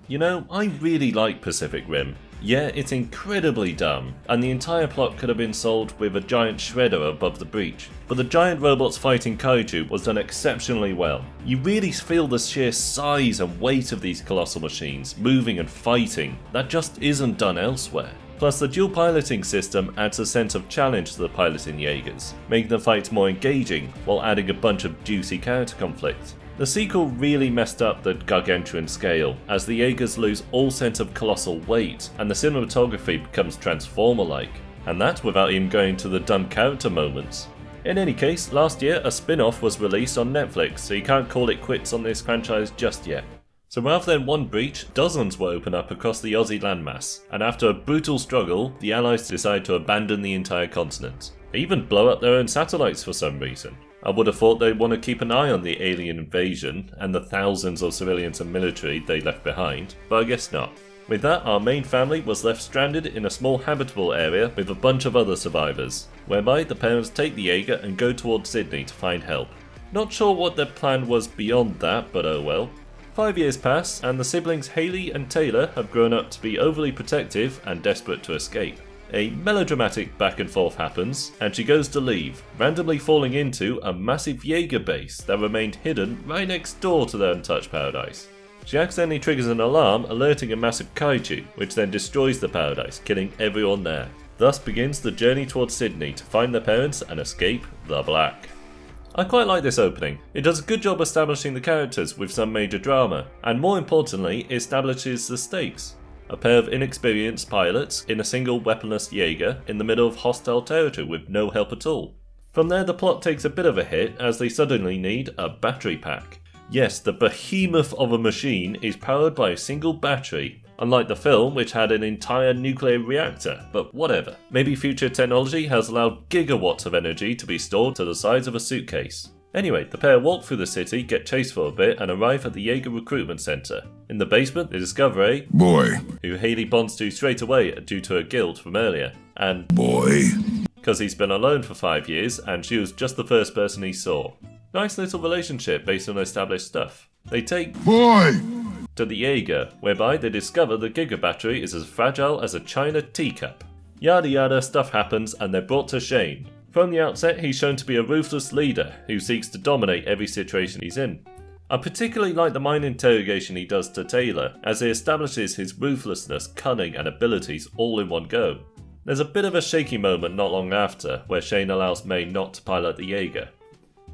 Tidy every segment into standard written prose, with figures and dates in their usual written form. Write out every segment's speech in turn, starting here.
You know, I really like Pacific Rim. Yeah, it's incredibly dumb, and the entire plot could have been solved with a giant shredder above the breach. But the giant robots fighting kaiju was done exceptionally well. You really feel the sheer size and weight of these colossal machines, moving and fighting. That just isn't done elsewhere. Plus, the dual piloting system adds a sense of challenge to the piloting Jaegers, making the fights more engaging while adding a bunch of juicy character conflict. The sequel really messed up the gargantuan scale, as the Jaegers lose all sense of colossal weight, and the cinematography becomes Transformer-like, and that without even going to the dumb character moments. In any case, last year a spin-off was released on Netflix, so you can't call it quits on this franchise just yet. So rather than one breach, dozens were opened up across the Aussie landmass, and after a brutal struggle, the Allies decide to abandon the entire continent. They even blow up their own satellites for some reason. I would have thought they'd want to keep an eye on the alien invasion and the thousands of civilians and military they left behind, but I guess not. With that, our main family was left stranded in a small habitable area with a bunch of other survivors, whereby the parents take the Jaeger and go towards Sydney to find help. Not sure what their plan was beyond that, but oh well. 5 years pass, and the siblings Haley and Taylor have grown up to be overly protective and desperate to escape. A melodramatic back and forth happens, and she goes to leave, randomly falling into a massive Jaeger base that remained hidden right next door to their untouched paradise. She accidentally triggers an alarm alerting a massive kaiju, which then destroys the paradise, killing everyone there. Thus begins the journey towards Sydney to find their parents and escape the Black. I quite like this opening. It does a good job establishing the characters with some major drama, and more importantly, it establishes the stakes. A pair of inexperienced pilots in a single weaponless Jaeger in the middle of hostile territory with no help at all. From there the plot takes a bit of a hit as they suddenly need a battery pack. Yes, the behemoth of a machine is powered by a single battery, unlike the film which had an entire nuclear reactor, but whatever. Maybe future technology has allowed gigawatts of energy to be stored to the size of a suitcase. Anyway, the pair walk through the city, get chased for a bit, and arrive at the Jaeger recruitment center. In the basement, they discover a boy who Haley bonds to straight away due to her guilt from earlier, and boy because he's been alone for 5 years and she was just the first person he saw. Nice little relationship based on established stuff. They take boy to the Jaeger, whereby they discover the Giga battery is as fragile as a china teacup. Yada yada stuff happens and they're brought to Shane. From the outset, he's shown to be a ruthless leader who seeks to dominate every situation he's in. I particularly like the mind interrogation he does to Taylor, as he establishes his ruthlessness, cunning and abilities all in one go. There's a bit of a shaky moment not long after, where Shane allows May not to pilot the Jaeger.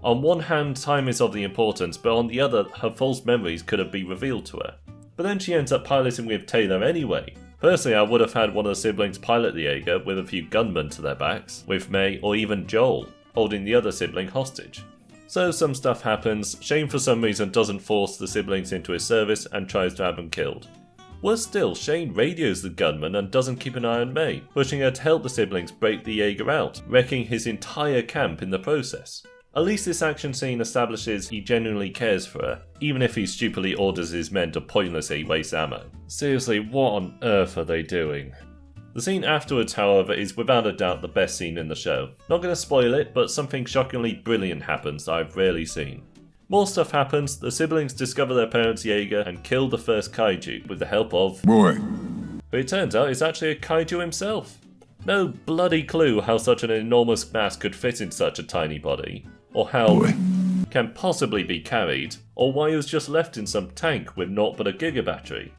On one hand, time is of the importance, but on the other, her false memories could have been revealed to her. But then she ends up piloting with Taylor anyway. Personally, I would have had one of the siblings pilot the Jaeger with a few gunmen to their backs, with May or even Joel holding the other sibling hostage. So some stuff happens, Shane for some reason doesn't force the siblings into his service and tries to have them killed. Worse still, Shane radios the gunman and doesn't keep an eye on May, pushing her to help the siblings break the Jaeger out, wrecking his entire camp in the process. At least this action scene establishes he genuinely cares for her, even if he stupidly orders his men to pointlessly waste ammo. Seriously, what on earth are they doing? The scene afterwards, however, is without a doubt the best scene in the show. Not going to spoil it, but something shockingly brilliant happens that I've rarely seen. More stuff happens, the siblings discover their parents' Jaeger and kill the first kaiju with the help of boy. But it turns out it's actually a kaiju himself. No bloody clue how such an enormous mass could fit in such a tiny body, or how can possibly be carried, or why he was just left in some tank with naught but a Giga battery.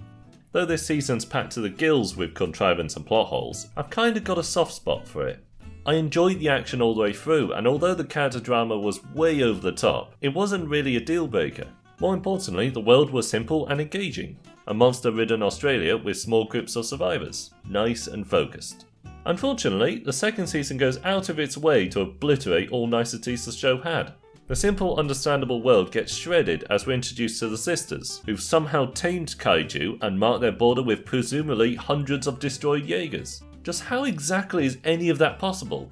Though this season's packed to the gills with contrivance and plot holes, I've kinda got a soft spot for it. I enjoyed the action all the way through, and although the character drama was way over the top, it wasn't really a deal breaker. More importantly, the world was simple and engaging. A monster-ridden Australia with small groups of survivors. Nice and focused. Unfortunately, the second season goes out of its way to obliterate all niceties the show had. The simple, understandable world gets shredded as we're introduced to the sisters, who've somehow tamed kaiju and marked their border with presumably hundreds of destroyed Jaegers. Just how exactly is any of that possible?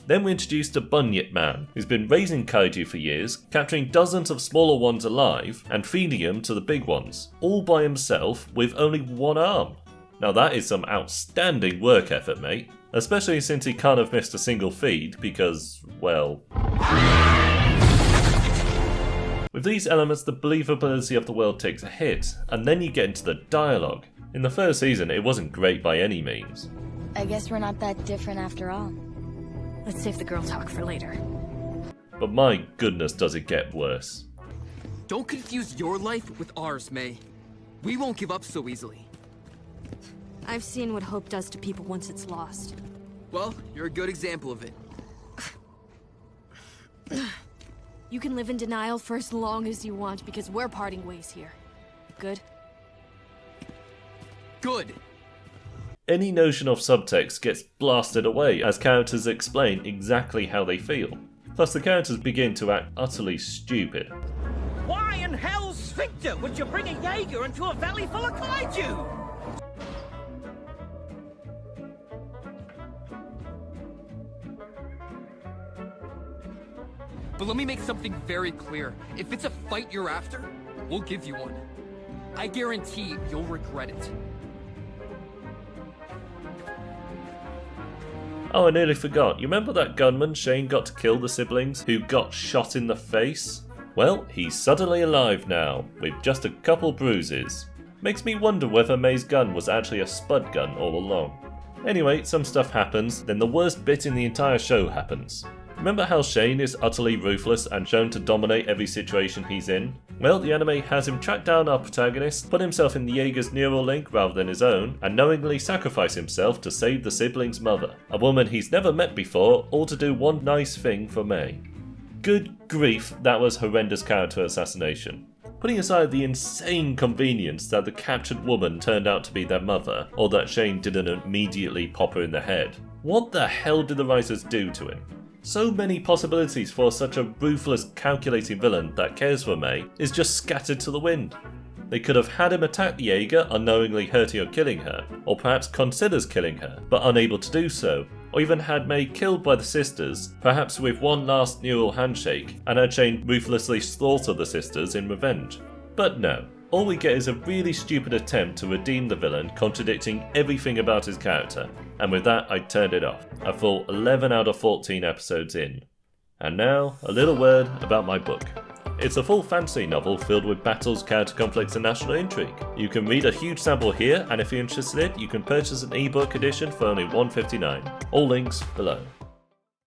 Then we're introduced to Bunyip Man, who's been raising kaiju for years, capturing dozens of smaller ones alive and feeding them to the big ones, all by himself with only one arm. Now that is some outstanding work effort, mate. Especially since he can't have missed a single feed because, well... With these elements, the believability of the world takes a hit, and then you get into the dialogue. In the first season, it wasn't great by any means. I guess we're not that different after all. Let's save the girl talk for later. But my goodness, does it get worse. Don't confuse your life with ours, May. We won't give up so easily. I've seen what hope does to people once it's lost. Well, you're a good example of it. You can live in denial for as long as you want because we're parting ways here. Good? Good. Any notion of subtext gets blasted away as characters explain exactly how they feel. Plus the characters begin to act utterly stupid. Why in hell's sphincter would you bring a Jaeger into a valley full of kaiju? But let me make something very clear. If it's a fight you're after, we'll give you one. I guarantee you'll regret it. Oh, I nearly forgot. You remember that gunman Shane got to kill the siblings who got shot in the face? Well, he's suddenly alive now, with just a couple bruises. Makes me wonder whether May's gun was actually a spud gun all along. Anyway, some stuff happens, then the worst bit in the entire show happens. Remember how Shane is utterly ruthless and shown to dominate every situation he's in? Well, the anime has him track down our protagonist, put himself in the Jaeger's neural link rather than his own, and knowingly sacrifice himself to save the siblings' mother, a woman he's never met before, all to do one nice thing for May. Good grief, that was horrendous character assassination. Putting aside the insane convenience that the captured woman turned out to be their mother, or that Shane didn't immediately pop her in the head, what the hell did the writers do to him? So many possibilities for such a ruthless, calculating villain that cares for May is just scattered to the wind. They could have had him attack the Jaeger, unknowingly hurting or killing her, or perhaps considers killing her, but unable to do so, or even had May killed by the sisters, perhaps with one last neural handshake, and had Shane ruthlessly slaughter the sisters in revenge. But no. All we get is a really stupid attempt to redeem the villain, contradicting everything about his character. And with that, I turned it off, a full 11 out of 14 episodes in. And now, a little word about my book. It's a full fantasy novel filled with battles, character conflicts and national intrigue. You can read a huge sample here, and if you're interested in it, you can purchase an ebook edition for only $1.59. All links below.